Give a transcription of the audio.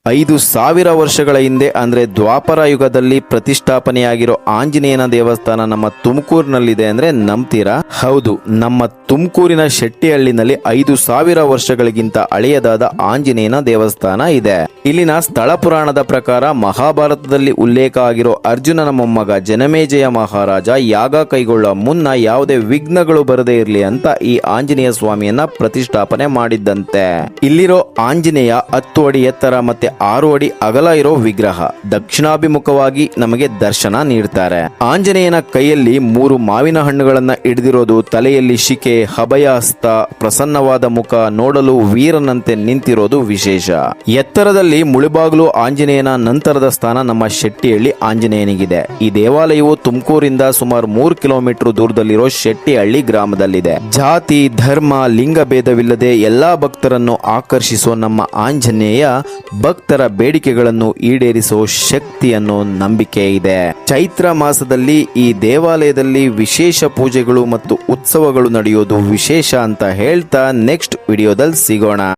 5,000 ವರ್ಷಗಳ ಹಿಂದೆ ಅಂದ್ರೆ ದ್ವಾಪರ ಯುಗದಲ್ಲಿ ಪ್ರತಿಷ್ಠಾಪನೆಯಾಗಿರೋ ಆಂಜನೇಯನ ದೇವಸ್ಥಾನ ನಮ್ಮ ತುಮಕೂರಿನಲ್ಲಿದೆ ಅಂದ್ರೆ ನಂಬ್ತೀರಾ? ಹೌದು, ನಮ್ಮ ತುಮಕೂರಿನ ಶೆಟ್ಟಿಹಳ್ಳಿನಲ್ಲಿ 5,000 ವರ್ಷಗಳಿಗಿಂತ ಹಳೆಯದಾದ ಆಂಜನೇಯನ ದೇವಸ್ಥಾನ ಇದೆ. ಇಲ್ಲಿನ ಸ್ಥಳ ಪುರಾಣದ ಪ್ರಕಾರ ಮಹಾಭಾರತದಲ್ಲಿ ಉಲ್ಲೇಖ ಆಗಿರೋ ಅರ್ಜುನನ ಮೊಮ್ಮಗ ಜನಮೇಜಯ ಮಹಾರಾಜ ಯಾಗ ಕೈಗೊಳ್ಳುವ ಮುನ್ನ ಯಾವುದೇ ವಿಘ್ನಗಳು ಬರದೇ ಇರಲಿ ಅಂತ ಈ ಆಂಜನೇಯ ಸ್ವಾಮಿಯನ್ನ ಪ್ರತಿಷ್ಠಾಪನೆ ಮಾಡಿದ್ದಂತೆ. ಇಲ್ಲಿರೋ ಆಂಜನೇಯ 10 ಅಡಿ ಎತ್ತರ ಮತ್ತೆ 6 ಅಡಿ ಅಗಲ ಇರೋ ವಿಗ್ರಹ. ದಕ್ಷಿಣಾಭಿಮುಖವಾಗಿ ನಮಗೆ ದರ್ಶನ ನೀಡ್ತಾರೆ. ಆಂಜನೇಯನ ಕೈಯಲ್ಲಿ 3 ಮಾವಿನ ಹಣ್ಣುಗಳನ್ನ ಹಿಡಿದಿರೋದು, ತಲೆಯಲ್ಲಿ ಶಿಕೆ, ಅಭಯ ಹಸ್ತ, ಪ್ರಸನ್ನವಾದ ಮುಖ, ನೋಡಲು ವೀರನಂತೆ ನಿಂತಿರೋದು ವಿಶೇಷ. ಎತ್ತರದಲ್ಲಿ ಮುಳುಬಾಗಿಲು ಆಂಜನೇಯನ ನಂತರದ ಸ್ಥಾನ ನಮ್ಮ ಶೆಟ್ಟಿಹಳ್ಳಿ ಆಂಜನೇಯನಿಗಿದೆ. ಈ ದೇವಾಲಯವು ತುಮಕೂರಿಂದ ಸುಮಾರು 3 ಕಿಲೋಮೀಟರ್ ದೂರದಲ್ಲಿರೋ ಶೆಟ್ಟಿಹಳ್ಳಿ ಗ್ರಾಮದಲ್ಲಿದೆ. ಜಾತಿ, ಧರ್ಮ, ಲಿಂಗ ಭೇದವಿಲ್ಲದೆ ಎಲ್ಲಾ ಭಕ್ತರನ್ನು ಆಕರ್ಷಿಸೋ ನಮ್ಮ ಆಂಜನೇಯ ಭಕ್ತರ ಬೇಡಿಕೆಗಳನ್ನು ಈಡೇರಿಸೋ ಶಕ್ತಿಯನ್ನು ನಂಬಿಕೆ ಇದೆ. ಚೈತ್ರ ಮಾಸದಲ್ಲಿ ಈ ದೇವಾಲಯದಲ್ಲಿ ವಿಶೇಷ ಪೂಜೆಗಳು ಮತ್ತು ಉತ್ಸವಗಳು ನಡೆಯೋದು ವಿಶೇಷ ಅಂತ ಹೇಳ್ತಾ ನೆಕ್ಸ್ಟ್ ವಿಡಿಯೋದಲ್ಲಿ ಸಿಗೋಣ.